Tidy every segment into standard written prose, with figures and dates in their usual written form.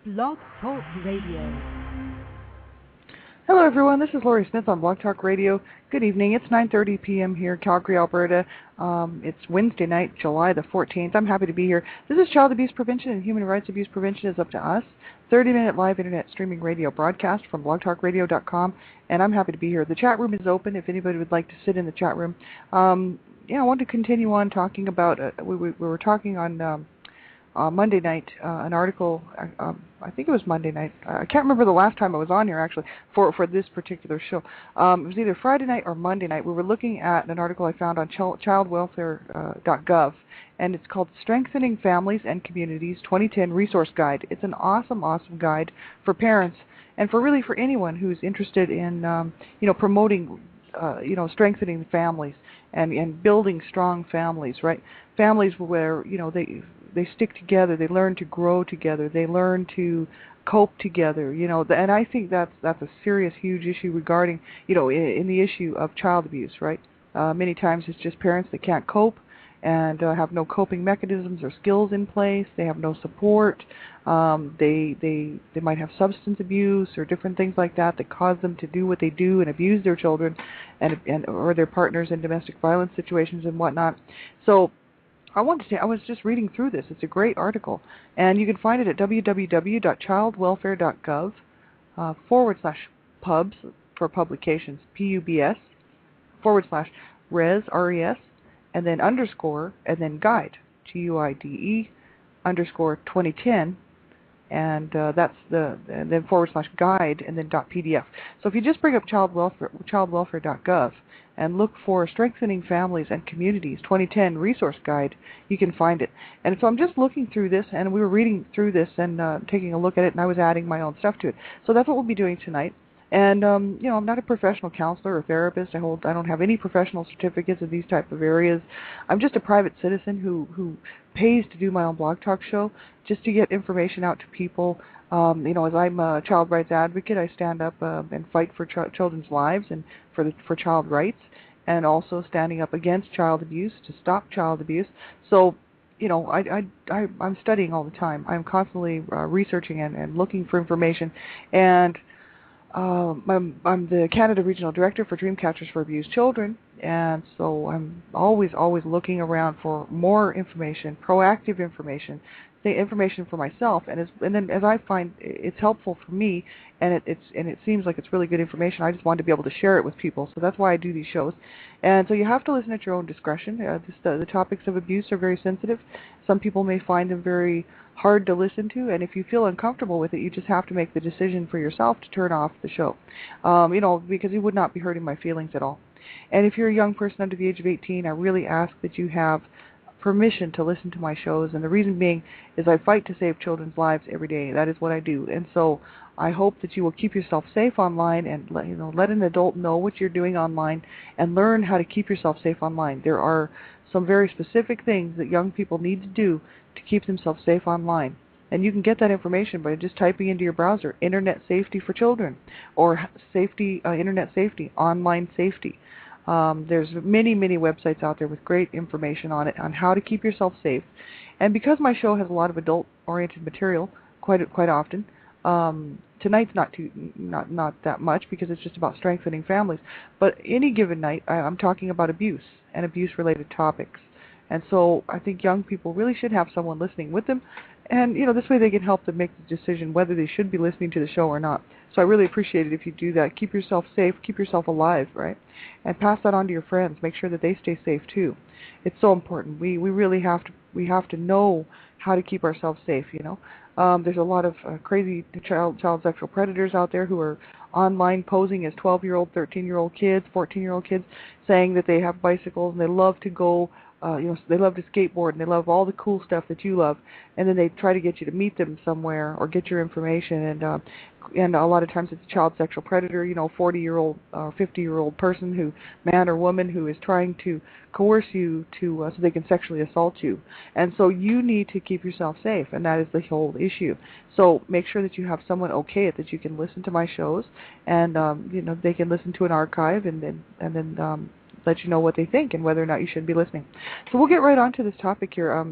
Blog Talk Radio. Hello, everyone. This is Laurie Smith on Blog Talk Radio. Good evening. It's 9:30 p.m. here, Calgary, Alberta. It's Wednesday night, July the 14th. I'm happy to be here. This is Child Abuse Prevention and Human Rights Abuse Prevention is Up to Us, 30-minute live internet streaming radio broadcast from blogtalkradio.com, and I'm happy to be here. The chat room is open if anybody would like to sit in the chat room. I want to continue on talking about, we were talking on Monday night, an article, I think it was Monday night. I can't remember the last time I was on here, actually, for this particular show. It was either Friday night or Monday night. We were looking at an article I found on childwelfare.gov, and it's called Strengthening Families and Communities 2010 Resource Guide. It's an awesome, awesome guide for parents and for anyone who's interested in, promoting, strengthening families and building strong families, right? Families where, they stick together, they learn to grow together, they learn to cope together, and I think that's a serious, huge issue regarding, in the issue of child abuse, right? Many times it's just parents that can't cope and have no coping mechanisms or skills in place. They have no support. They might have substance abuse or different things like that cause them to do what they do and abuse their children and or their partners in domestic violence situations and whatnot. So I was just reading through this. It's a great article, and you can find it at www.childwelfare.gov /pubs for publications, PUBS /res, RES, and then underscore, and then guide, GUIDE _2010, and that's and then /guide, and then .pdf. So if you just bring up childwelfare.gov and look for Strengthening Families and Communities 2010 Resource Guide, you can find it. And so I'm just looking through this, and we were reading through this and taking a look at it, and I was adding my own stuff to it. So that's what we'll be doing tonight. And I'm not a professional counselor or therapist. I don't have any professional certificates in these type of areas. I'm just a private citizen who pays to do my own blog talk show just to get information out to people. As I'm a child rights advocate, I stand up and fight for children's lives and for child rights, and also standing up against child abuse to stop child abuse. So, I'm studying all the time. I'm constantly researching and looking for information, and I'm the Canada Regional Director for Dreamcatchers for Abused Children, and so I'm always looking around for more information, proactive information, the information for myself, and then as I find it's helpful for me, and it seems like it's really good information, I just want to be able to share it with people. So that's why I do these shows. And so you have to listen at your own discretion. The topics of abuse are very sensitive. Some people may find them very hard to listen to, and if you feel uncomfortable with it, you just have to make the decision for yourself to turn off the show, because it would not be hurting my feelings at all. And if you're a young person under the age of 18, I really ask that you have permission to listen to my shows, and the reason being is I fight to save children's lives every day. That is what I do, and so I hope that you will keep yourself safe online and let an adult know what you're doing online and learn how to keep yourself safe online. There are some very specific things that young people need to do to keep themselves safe online. And you can get that information by just typing into your browser, Internet Safety for Children, or Internet Safety, Online Safety. There's many websites out there with great information on it, on how to keep yourself safe. And because my show has a lot of adult-oriented material, quite often, tonight's not that much because it's just about strengthening families. But any given night, I'm talking about abuse and abuse-related topics. And so I think young people really should have someone listening with them, and this way they can help them make the decision whether they should be listening to the show or not. So I really appreciate it if you do that. Keep yourself safe, keep yourself alive, right? And pass that on to your friends. Make sure that they stay safe too. It's so important. We really have to know how to keep ourselves safe. There's a lot of crazy child sexual predators out there who are online posing as 12-year-old, 13-year-old kids, 14-year-old kids, saying that they have bicycles and they love to go. They love to skateboard and they love all the cool stuff that you love, and then they try to get you to meet them somewhere or get your information, and a lot of times it's a child sexual predator, 40-year-old or 50-year-old person, man or woman, who is trying to coerce you to so they can sexually assault you. And so you need to keep yourself safe, and that is the whole issue. So make sure that you have someone okay it, that you can listen to my shows, and they can listen to an archive and then let you know what they think and whether or not you should be listening. So we'll get right on to this topic here,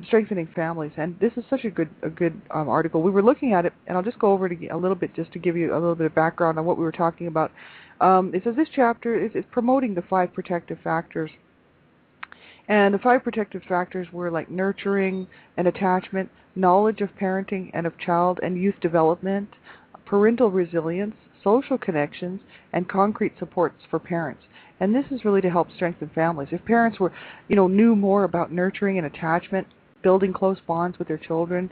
strengthening families. And this is such a good article. We were looking at it, and I'll just go over it a little bit just to give you a little bit of background on what we were talking about. It says this chapter is promoting the 5 protective factors. And the 5 protective factors were like nurturing and attachment, knowledge of parenting and of child and youth development, parental resilience, social connections, and concrete supports for parents. And this is really to help strengthen families. If parents were, knew more about nurturing and attachment, building close bonds with their children,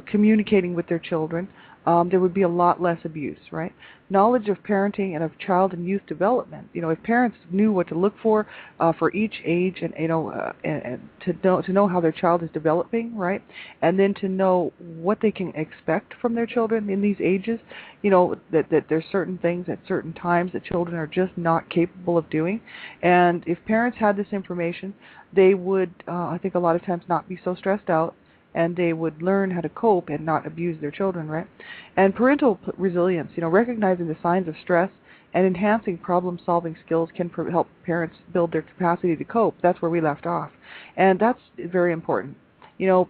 communicating with their children, there would be a lot less abuse, right? Knowledge of parenting and of child and youth development. If parents knew what to look for each age, and and to know how their child is developing, right, and then to know what they can expect from their children in these ages, that there's certain things at certain times that children are just not capable of doing, and if parents had this information, they would, I think, a lot of times not be so stressed out, and they would learn how to cope and not abuse their children, right? And parental resilience, recognizing the signs of stress and enhancing problem-solving skills can help parents build their capacity to cope. That's where we left off, and that's very important.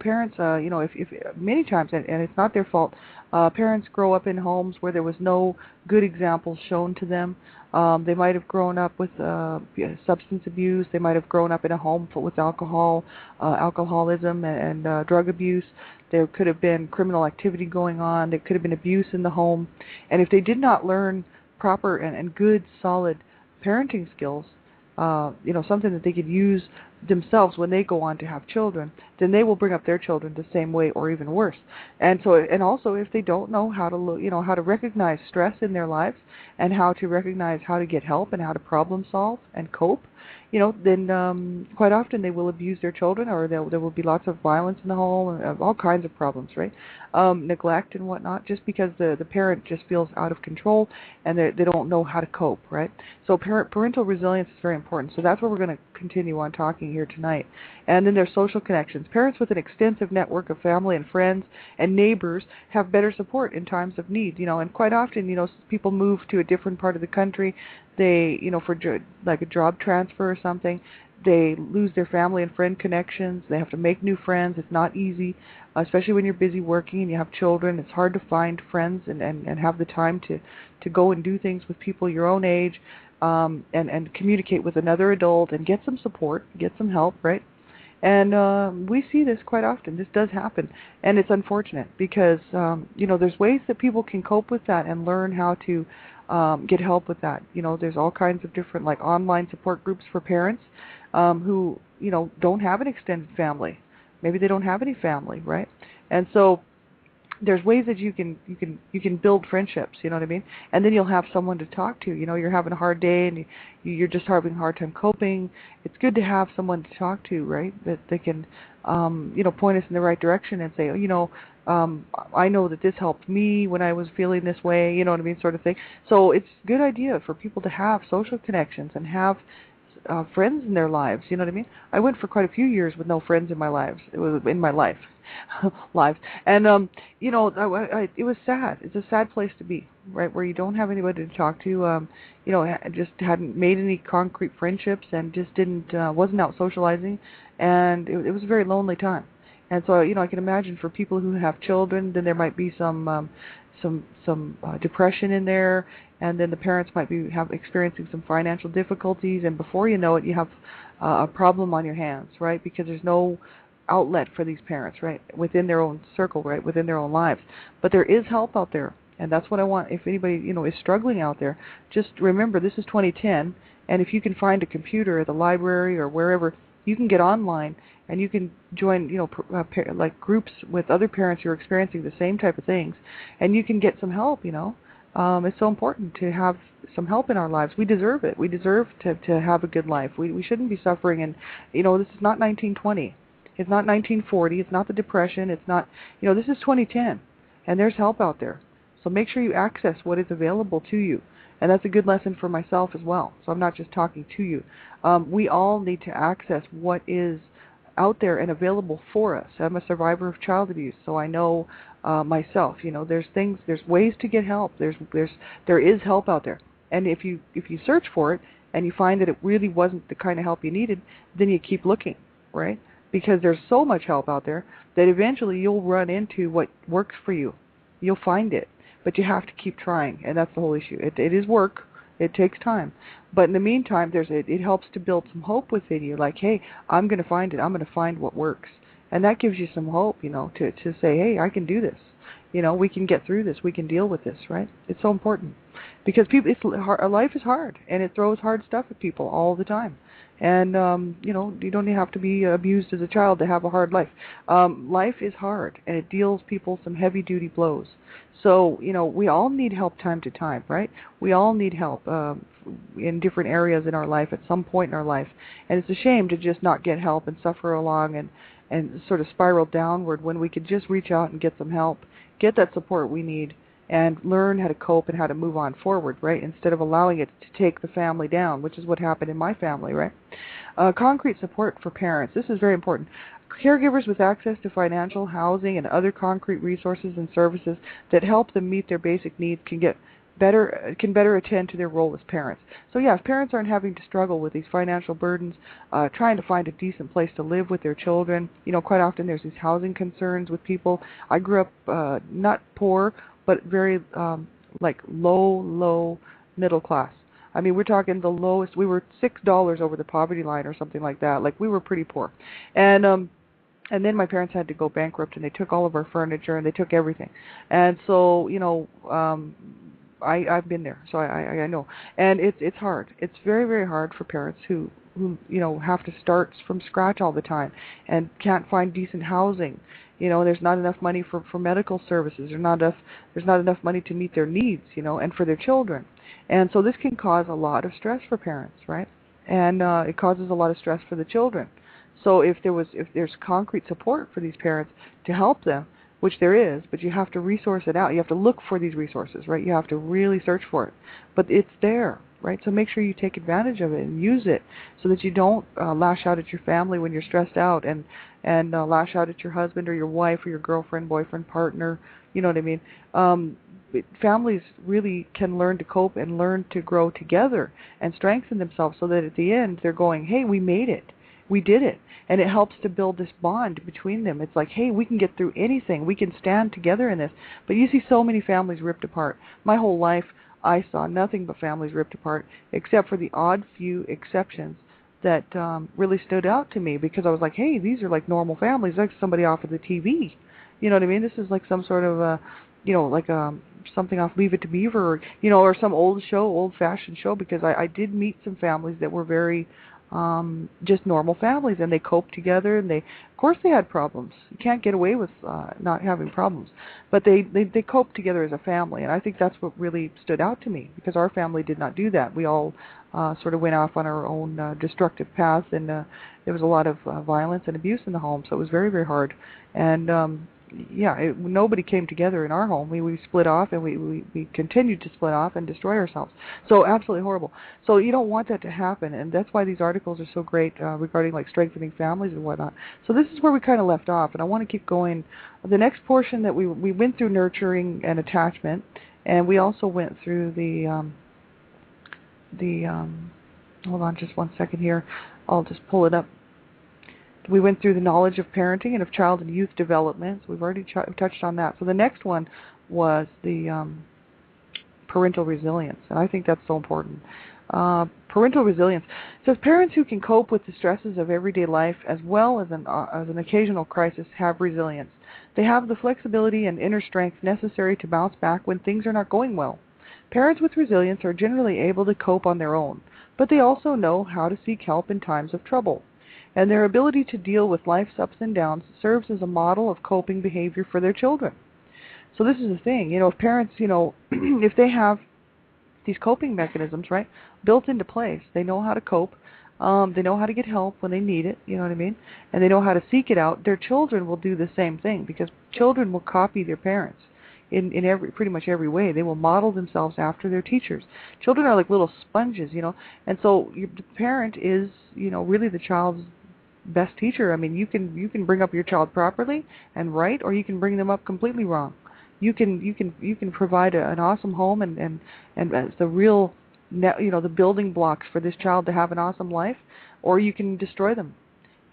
Parents, if many times, and it's not their fault, parents grow up in homes where there was no good examples shown to them. They might have grown up with substance abuse. They might have grown up in a home with alcoholism and drug abuse. There could have been criminal activity going on. There could have been abuse in the home. And if they did not learn proper and good, solid parenting skills, something that they could use themselves when they go on to have children, then they will bring up their children the same way or even worse. And also if they don't know how to how to recognize stress in their lives and how to recognize how to get help and how to problem solve and cope, then quite often they will abuse their children, or there will be lots of violence in the home, and all kinds of problems, right? Neglect and whatnot, just because the parent just feels out of control and they don't know how to cope, right? So parental resilience is very important. So that's what we're going to continue on talking here tonight. And then there's social connections. Parents with an extensive network of family and friends and neighbors have better support in times of need, and quite often, people move to a different part of the country. They, for like a job transfer or something, they lose their family and friend connections. They have to make new friends. It's not easy, especially when you're busy working and you have children. It's hard to find friends and have the time to go and do things with people your own age, and communicate with another adult and get some support, get some help, right? And we see this quite often. This does happen, and it's unfortunate because there's ways that people can cope with that and learn how to get help with that. There's all kinds of different online support groups for parents who don't have an extended family. Maybe they don't have any family, right? And so there's ways that you can build friendships, you know what I mean? And then you'll have someone to talk to. You're having a hard day and you're just having a hard time coping. It's good to have someone to talk to, right? That they can point us in the right direction and say, I know that this helped me when I was feeling this way, you know what I mean, sort of thing. So it's a good idea for people to have social connections and have friends in their lives, you know what I mean? I went for quite a few years with no friends in my lives. It was in my life, lives, and it was sad. It's a sad place to be, right? Where you don't have anybody to talk to. Just hadn't made any concrete friendships and just wasn't out socializing, and it was a very lonely time. And so I can imagine for people who have children, then there might be some depression in there, and then the parents might be experiencing some financial difficulties, and before you know it, you have a problem on your hands, right? Because there's no outlet for these parents, right, within their own circle, right, within their own lives. But there is help out there, and that's what I want. If anybody is struggling out there, just remember this is 2010, and if you can find a computer at the library or wherever, you can get online and you can join, like groups with other parents who are experiencing the same type of things, and you can get some help. It's so important to have some help in our lives. We deserve it. We deserve to have a good life. We shouldn't be suffering. And this is not 1920. It's not 1940. It's not the Depression. It's not. This is 2010, and there's help out there. So make sure you access what is available to you. And that's a good lesson for myself as well. So I'm not just talking to you. We all need to access what is out there and available for us. I'm a survivor of child abuse, so I know myself. There's ways to get help. There is help out there, and if you search for it, and you find that it really wasn't the kind of help you needed, then you keep looking, right? Because there's so much help out there that eventually you'll run into what works for you. You'll find it, but you have to keep trying, and that's the whole issue. It is work. It takes time. But in the meantime, it helps to build some hope within you, like, hey, I'm going to find it. I'm going to find what works. And that gives you some hope, to say, hey, I can do this. We can get through this. We can deal with this, right? It's so important. Because life is hard, and it throws hard stuff at people all the time. And, you don't have to be abused as a child to have a hard life. Life is hard, and it deals people some heavy-duty blows. So, we all need help time to time, right? We all need help in different areas in our life at some point in our life. And it's a shame to just not get help and suffer along and sort of spiral downward when we could just reach out and get some help, get that support we need, and learn how to cope and how to move on forward, right, instead of allowing it to take the family down, which is what happened in my family, right? Concrete support for parents. This is very important. Caregivers with access to financial, housing, and other concrete resources and services that help them meet their basic needs can better attend to their role as parents. So yeah, if parents aren't having to struggle with these financial burdens, trying to find a decent place to live with their children, quite often there's these housing concerns with people. I grew up not poor, but very low middle class. I mean, we're talking the lowest. We were $6 over the poverty line or something like that. Like, we were pretty poor. And then my parents had to go bankrupt, and they took all of our furniture, and they took everything. And so, I've been there, so I know. And it's hard. It's very, very hard for parents who have to start from scratch all the time and can't find decent housing. There's not enough money for medical services. There's not enough money to meet their needs, and for their children. And so this can cause a lot of stress for parents, right? And it causes a lot of stress for the children. So if there's concrete support for these parents to help them, which there is, but you have to resource it out. You have to look for these resources, right? You have to really search for it. But it's there, right? So make sure you take advantage of it and use it so that you don't lash out at your family when you're stressed out and lash out at your husband or your wife or your girlfriend, boyfriend, partner. You know what I mean? Families really can learn to cope and learn to grow together and strengthen themselves so that at the end they're going, hey, we made it. We did it. And it helps to build this bond between them. It's like, hey, we can get through anything. We can stand together in this. But you see so many families ripped apart. My whole life, I saw nothing but families ripped apart, except for the odd few exceptions that really stood out to me, because I was like, hey, these are like normal families, like somebody off of the TV. You know what I mean? This is like some sort of, something off Leave It to Beaver, or some old-fashioned show, because I did meet some families that were very just normal families, and they coped together, and of course they had problems. You can't get away with not having problems, but they coped together as a family, and I think that's what really stood out to me, because our family did not do that. We all sort of went off on our own destructive path, and there was a lot of violence and abuse in the home, so it was very, very hard. And nobody came together in our home. We split off, and we continued to split off and destroy ourselves. So absolutely horrible. So you don't want that to happen, and that's why these articles are so great regarding like strengthening families and whatnot. So this is where we kind of left off, and I want to keep going. The next portion that we went through nurturing and attachment, and we also went through the hold on just one second here. I'll just pull it up. We went through the knowledge of parenting and of child and youth development. So we've already touched on that. So the next one was the parental resilience, and I think that's so important. Parental resilience says parents who can cope with the stresses of everyday life as well as an occasional crisis have resilience. They have the flexibility and inner strength necessary to bounce back when things are not going well. Parents with resilience are generally able to cope on their own, but they also know how to seek help in times of trouble. And their ability to deal with life's ups and downs serves as a model of coping behavior for their children. So this is the thing, if parents, if they have these coping mechanisms, right, built into place, they know how to cope, they know how to get help when they need it, you know what I mean, and they know how to seek it out, their children will do the same thing, because children will copy their parents in pretty much every way. They will model themselves after their teachers. Children are like little sponges, and so the parent is, really the child's best teacher. I mean, you can bring up your child properly and right, or you can bring them up completely wrong. You can provide an awesome home and as the real the building blocks for this child to have an awesome life, or you can destroy them.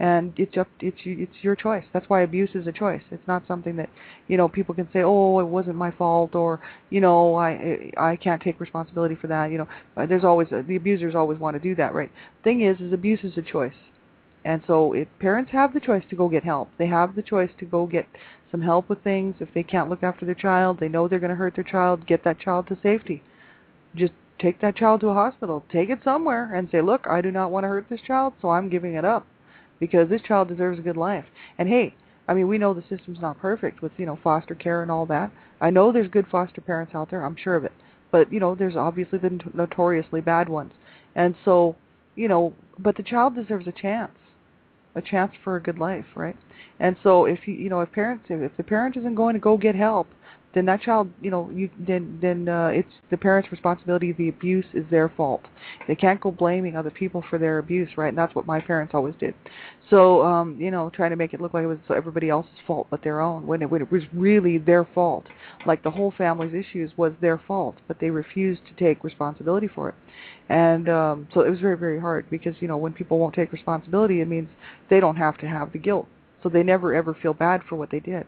And it's your choice. That's why abuse is a choice. It's not something that people can say, oh, it wasn't my fault, or I can't take responsibility for that. There's always the abusers always want to do that, right? Thing is abuse is a choice. And so if parents have the choice to go get help, they have the choice to go get some help with things. If they can't look after their child, they know they're going to hurt their child, get that child to safety. Just take that child to a hospital. Take it somewhere and say, look, I do not want to hurt this child, so I'm giving it up because this child deserves a good life. And hey, we know the system's not perfect with, foster care and all that. I know there's good foster parents out there. I'm sure of it. But, there's obviously the notoriously bad ones. And so, but the child deserves a chance for a good life, right? And so if if the parent isn't going to go get help, then that child, it's the parent's responsibility. The abuse is their fault. They can't go blaming other people for their abuse, right? And that's what my parents always did. So, trying to make it look like it was everybody else's fault but their own, when it was really their fault. Like the whole family's issues was their fault, but they refused to take responsibility for it. And so it was very, very hard because, when people won't take responsibility, it means they don't have to have the guilt. So they never, ever feel bad for what they did.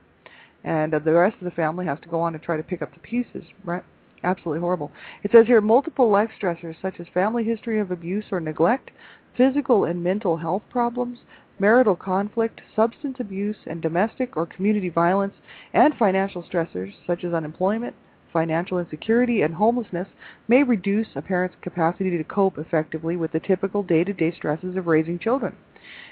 And the rest of the family has to go on and try to pick up the pieces, right? Absolutely horrible. It says here, multiple life stressors such as family history of abuse or neglect, physical and mental health problems, marital conflict, substance abuse, and domestic or community violence, and financial stressors such as unemployment, financial insecurity, and homelessness may reduce a parent's capacity to cope effectively with the typical day-to-day stresses of raising children.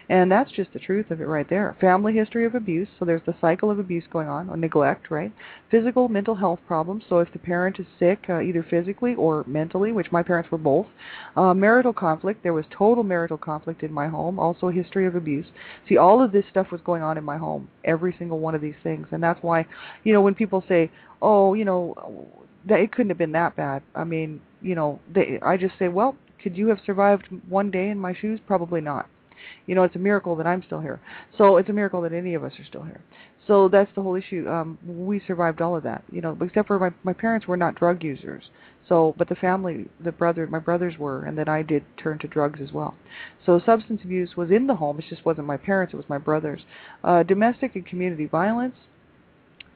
And that's just the truth of it right there. Family history of abuse, so there's the cycle of abuse going on, or neglect, right? Physical, mental health problems, so if the parent is sick, either physically or mentally, which my parents were both. Marital conflict, there was total marital conflict in my home, also a history of abuse. See, all of this stuff was going on in my home, every single one of these things. And that's why, when people say, oh, that it couldn't have been that bad. I just say, well, could you have survived one day in my shoes? Probably not. It's a miracle that I'm still here. So it's a miracle that any of us are still here. So that's the whole issue. We survived all of that, except for my parents were not drug users. So, but the family, my brothers were, and then I did turn to drugs as well. So substance abuse was in the home. It just wasn't my parents. It was my brothers. Domestic and community violence,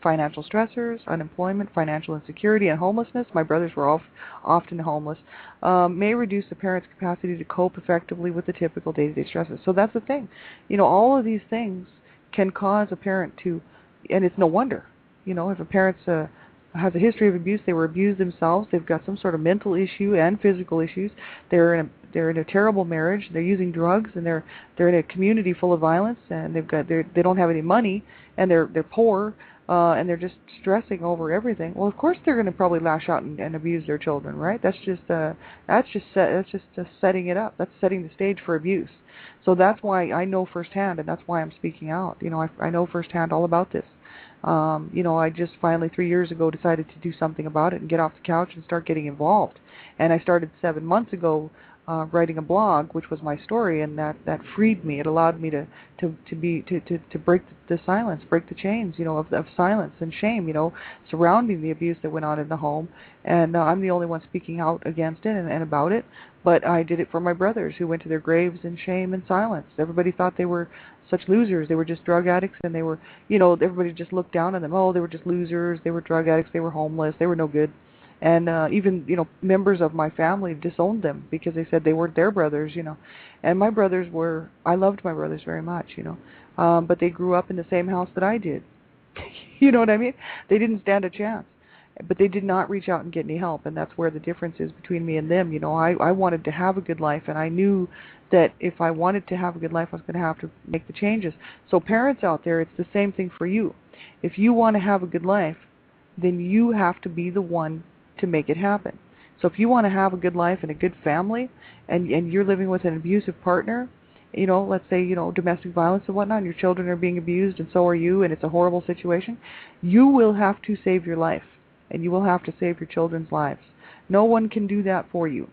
financial stressors, unemployment, financial insecurity, and homelessness. My brothers were often homeless. May reduce the parent's capacity to cope effectively with the typical day-to-day stresses. So that's the thing. All of these things can cause a parent to, and it's no wonder. If a parent has a history of abuse, they were abused themselves, they've got some sort of mental issue and physical issues, they're in a terrible marriage, they're using drugs, and they're in a community full of violence, and they don't have any money, and they're poor. And they're just stressing over everything. Well, of course they're going to probably lash out and abuse their children, right? That's just setting it up. That's setting the stage for abuse. So that's why I know firsthand, and that's why I'm speaking out. I know firsthand all about this. I just finally 3 years ago decided to do something about it and get off the couch and start getting involved. And I started 7 months ago writing a blog, which was my story, and that freed me. It allowed me to break the silence, break the chains, of silence and shame, surrounding the abuse that went on in the home. And I'm the only one speaking out against it and about it. But I did it for my brothers who went to their graves in shame and silence. Everybody thought they were such losers. They were just drug addicts, and they were, everybody just looked down on them. Oh, they were just losers. They were drug addicts. They were homeless. They were no good. And even, members of my family disowned them because they said they weren't their brothers, And my brothers I loved my brothers very much, but they grew up in the same house that I did. You know what I mean? They didn't stand a chance. But they did not reach out and get any help, and that's where the difference is between me and them. I wanted to have a good life, and I knew that if I wanted to have a good life, I was going to have to make the changes. So parents out there, it's the same thing for you. If you want to have a good life, then you have to be the one to make it happen. So if you want to have a good life and a good family, and you're living with an abusive partner, let's say, domestic violence and whatnot, and your children are being abused and so are you, and it's a horrible situation, you will have to save your life, and you will have to save your children's lives. No one can do that for you.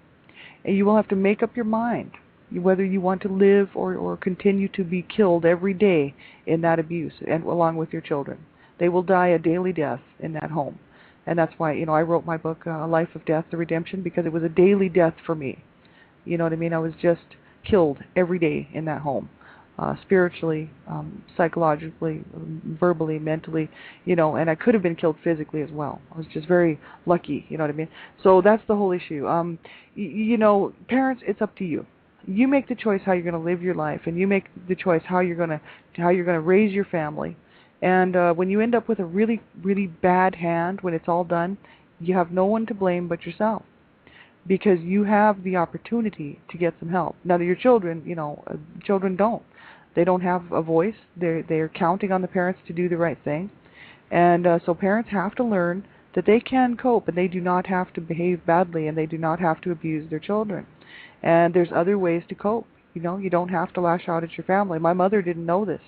And you will have to make up your mind whether you want to live or continue to be killed every day in that abuse, and along with your children. They will die a daily death in that home. And that's why, I wrote my book, A Life of Death, The Redemption, because it was a daily death for me. You know what I mean? I was just killed every day in that home, spiritually, psychologically, verbally, mentally, and I could have been killed physically as well. I was just very lucky, you know what I mean? So that's the whole issue. Parents, it's up to you. You make the choice how you're going to live your life, and you make the choice how you're going to raise your family. And when you end up with a really, really bad hand, when it's all done, you have no one to blame but yourself, because you have the opportunity to get some help. Now, your children, children don't. They don't have a voice. They're counting on the parents to do the right thing. And so parents have to learn that they can cope, and they do not have to behave badly, and they do not have to abuse their children. And there's other ways to cope. You don't have to lash out at your family. My mother didn't know this.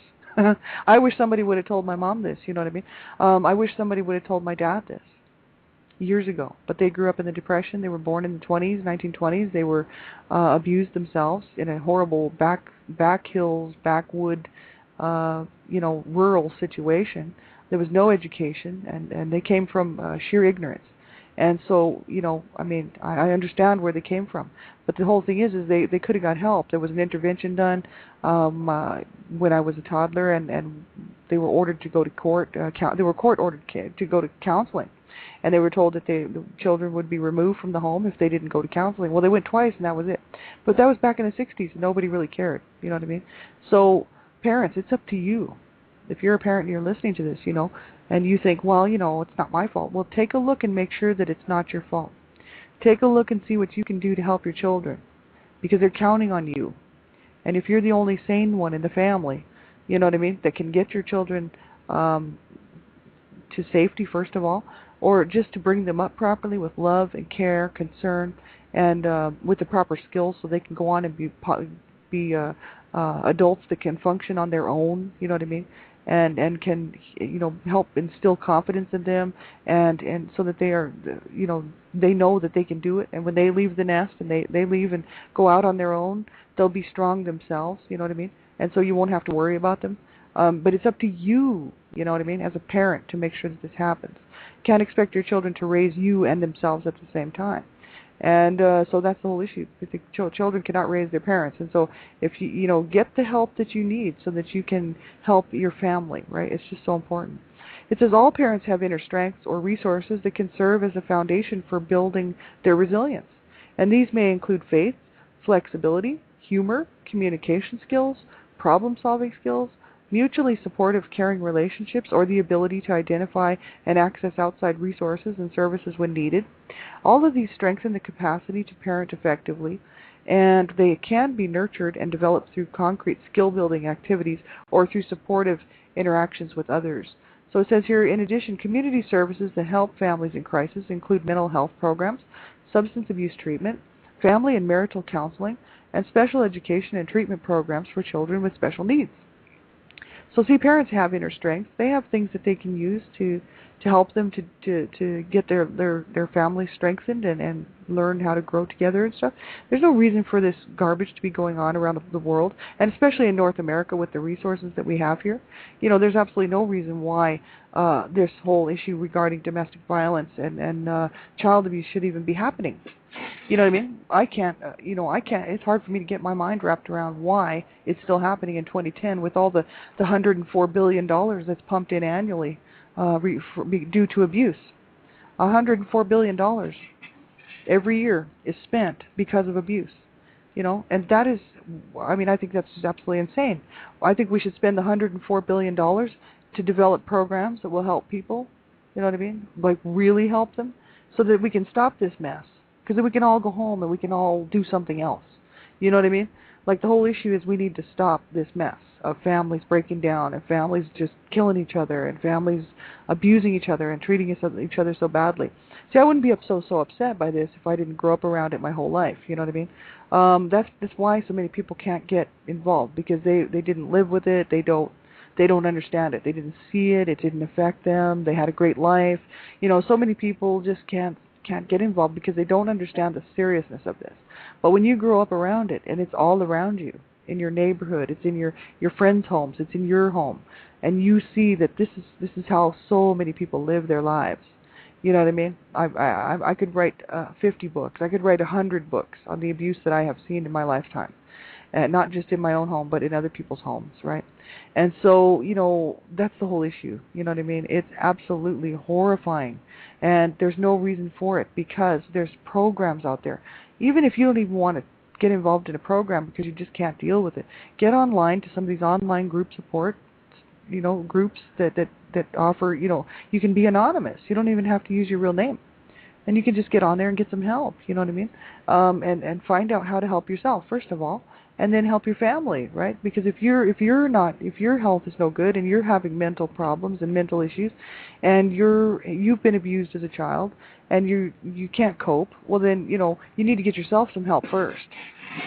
I wish somebody would have told my mom this, you know what I mean? I wish somebody would have told my dad this years ago. But they grew up in the Depression. They were born in the 1920s. They were abused themselves in a horrible back hills, backwood, rural situation. There was no education, and they came from sheer ignorance. And so, I understand where they came from. But the whole thing is they could have got help. There was an intervention done when I was a toddler, and they were ordered to go to court. They were court-ordered to go to counseling. And they were told that the children would be removed from the home if they didn't go to counseling. Well, they went twice, and that was it. But that was back in the 60s, and nobody really cared. You know what I mean? So, parents, it's up to you. If you're a parent and you're listening to this, and you think, well, it's not my fault. Well, take a look and make sure that it's not your fault. Take a look and see what you can do to help your children, because they're counting on you. And if you're the only sane one in the family, you know what I mean, that can get your children to safety, first of all, or just to bring them up properly with love and care, concern, and with the proper skills so they can go on and be adults that can function on their own, you know what I mean? And can help instill confidence in them, and so that they are they know that they can do it, and when they leave the nest and they leave and go out on their own, they'll be strong themselves, you know what I mean? And so you won't have to worry about them. But it's up to you, you know what I mean, as a parent, to make sure that this happens. Can't expect your children to raise you and themselves at the same time. And so that's the whole issue. The children cannot raise their parents. And so if you get the help that you need so that you can help your family, right? It's just so important. It says all parents have inner strengths or resources that can serve as a foundation for building their resilience. And these may include faith, flexibility, humor, communication skills, problem-solving skills, mutually supportive, caring relationships, or the ability to identify and access outside resources and services when needed. All of these strengthen the capacity to parent effectively, and they can be nurtured and developed through concrete skill-building activities or through supportive interactions with others. So it says here, in addition, community services that help families in crisis include mental health programs, substance abuse treatment, family and marital counseling, and special education and treatment programs for children with special needs. So see, parents have inner strength. They have things that they can use to help them to get their family strengthened and learn how to grow together and stuff. There's no reason for this garbage to be going on around the world, and especially in North America with the resources that we have here. There's absolutely no reason why this whole issue regarding domestic violence and child abuse should even be happening. You know what I mean? I can't, it's hard for me to get my mind wrapped around why it's still happening in 2010 with all the $104 billion that's pumped in annually due to abuse. $104 billion every year is spent because of abuse. And that is, I think that's just absolutely insane. I think we should spend the $104 billion to develop programs that will help people, you know what I mean? Like really help them, so that we can stop this mess. Because then we can all go home and we can all do something else. You know what I mean? Like the whole issue is we need to stop this mess of families breaking down and families just killing each other and families abusing each other and treating each other so badly. See, I wouldn't be so upset by this if I didn't grow up around it my whole life. You know what I mean? That's why so many people can't get involved, because they didn't live with it. They don't understand it. They didn't see it. It didn't affect them. They had a great life. So many people just can't get involved because they don't understand the seriousness of this. But when you grow up around it, and it's all around you, in your neighborhood, it's in your friends' homes, it's in your home, and you see that this is how so many people live their lives, You know what I mean? I could write 50 books. I could write 100 books on the abuse that I have seen in my lifetime. Not just in my own home, but in other people's homes, right? And so, that's the whole issue. You know what I mean? It's absolutely horrifying, and there's no reason for it because there's programs out there. Even if you don't even want to get involved in a program because you just can't deal with it, get online to some of these online group support, groups that offer, you can be anonymous. You don't even have to use your real name. And you can just get on there and get some help, you know what I mean? And find out how to help yourself, first of all, and then help your family, right? Because if your health is no good and you're having mental problems and mental issues and you've been abused as a child and you can't cope, well then, you need to get yourself some help first,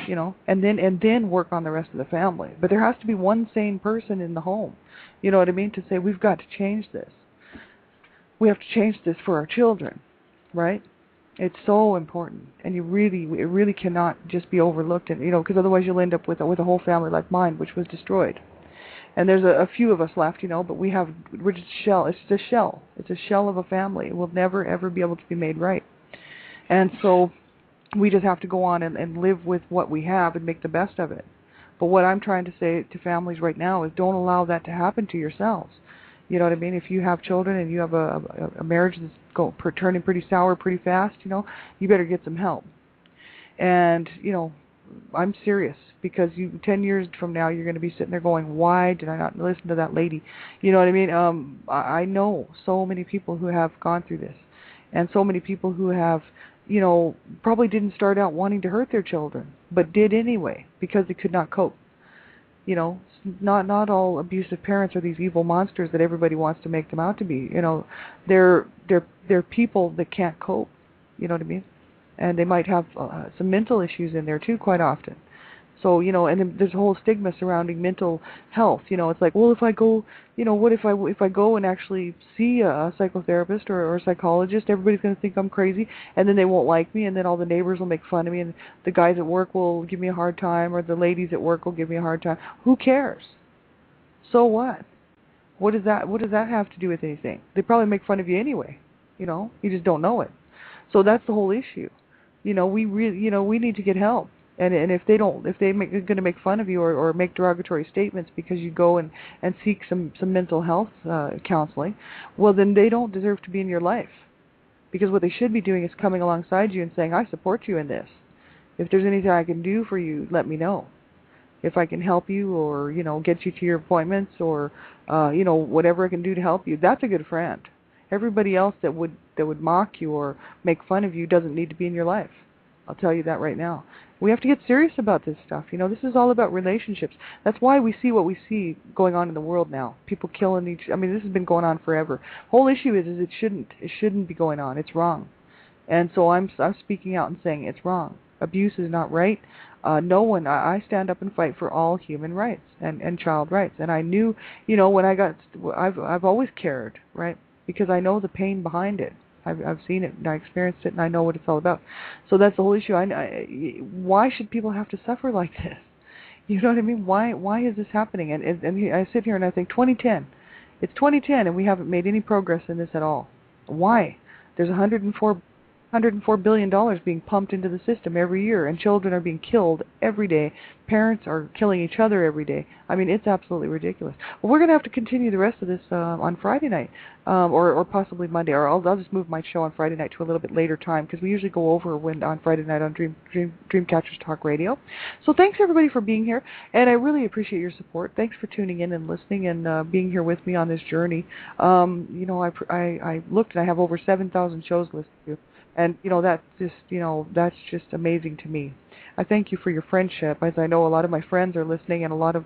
and then work on the rest of the family. But there has to be one sane person in the home, you know what I mean, to say we've got to change this. We have to change this for our children, right? It's so important, and it really cannot just be overlooked, and because otherwise you'll end up with a whole family like mine, which was destroyed. And there's a few of us left, but we're just a shell. It's just a shell. It's a shell of a family. It will never ever be able to be made right. And so we just have to go on and live with what we have and make the best of it. But what I'm trying to say to families right now is don't allow that to happen to yourselves. You know what I mean? If you have children and you have a marriage that's turning pretty sour pretty fast, you better get some help. And, I'm serious because 10 years from now, you're going to be sitting there going, why did I not listen to that lady? You know what I mean? I know so many people who have gone through this and so many people who have, probably didn't start out wanting to hurt their children, but did anyway because they could not cope. Not all abusive parents are these evil monsters that everybody wants to make them out to be. They're people that can't cope. You know what I mean? And they might have some mental issues in there too, quite often. So and then there's a whole stigma surrounding mental health. It's like, well, if I go, what if I go and actually see a psychotherapist or a psychologist, everybody's going to think I'm crazy, and then they won't like me, and then all the neighbors will make fun of me, and the guys at work will give me a hard time, or the ladies at work will give me a hard time. Who cares? So what? What does that have to do with anything? They probably make fun of you anyway. You just don't know it. So that's the whole issue. We really, we need to get help. And if they're going to make fun of you or make derogatory statements because you go and seek some mental health counseling, well then they don't deserve to be in your life. Because what they should be doing is coming alongside you and saying, I support you in this. If there's anything I can do for you, let me know. If I can help you or, get you to your appointments or, whatever I can do to help you, that's a good friend. Everybody else that would mock you or make fun of you doesn't need to be in your life. I'll tell you that right now. We have to get serious about this stuff. This is all about relationships. That's why we see what we see going on in the world now. People killing this has been going on forever. Whole issue is it shouldn't be going on. It's wrong. And so I'm speaking out and saying it's wrong. Abuse is not right. I stand up and fight for all human rights and child rights. And I knew, when I've always cared, right? Because I know the pain behind it. I've seen it and I experienced it and I know what it's all about. So that's the whole issue. Why should people have to suffer like this? You know what I mean? Why is this happening? And I sit here and I think 2010. It's 2010 and we haven't made any progress in this at all. Why? There's $104 billion being pumped into the system every year, and children are being killed every day. Parents are killing each other every day. It's absolutely ridiculous. Well, we're going to have to continue the rest of this on Friday night, or possibly Monday, or I'll just move my show on Friday night to a little bit later time, because we usually go over on Friday night on Dreamcatchers Talk Radio. So thanks everybody for being here, and I really appreciate your support. Thanks for tuning in and listening and being here with me on this journey. I looked and I have over 7,000 shows listed here. And that's just amazing to me. I thank you for your friendship, as I know a lot of my friends are listening, and a lot of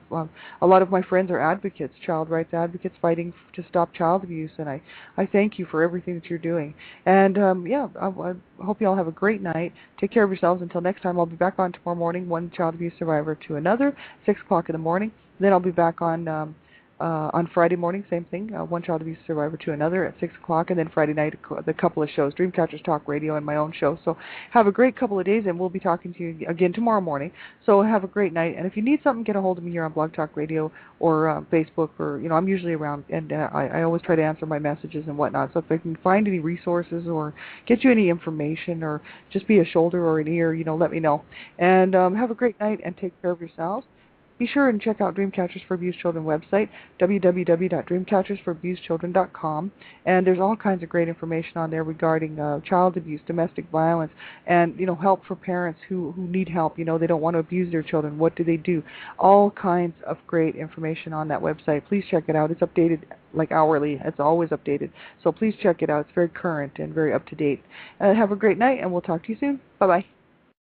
my friends are advocates, child rights advocates, fighting to stop child abuse. And I thank you for everything that you're doing. And I hope you all have a great night. Take care of yourselves. Until next time, I'll be back on tomorrow morning, one child abuse survivor to another, 6 o'clock in the morning. Then I'll be back on On Friday morning, same thing, One Child Abuse Survivor to Another at 6 o'clock, and then Friday night, the couple of shows, Dreamcatchers Talk Radio and my own show. So have a great couple of days, and we'll be talking to you again tomorrow morning. So have a great night, and if you need something, get a hold of me here on Blog Talk Radio or Facebook, or, I'm usually around, and I always try to answer my messages and whatnot. So if I can find any resources or get you any information or just be a shoulder or an ear, let me know. And have a great night, and take care of yourselves. Be sure and check out Dreamcatchers for Abused Children website, www.dreamcatchersforAbusedChildren.com, and there's all kinds of great information on there regarding child abuse, domestic violence, and help for parents who need help. They don't want to abuse their children. What do they do? All kinds of great information on that website. Please check it out. It's updated like hourly. It's always updated. So please check it out. It's very current and very up to date. Have a great night, and we'll talk to you soon. Bye-bye.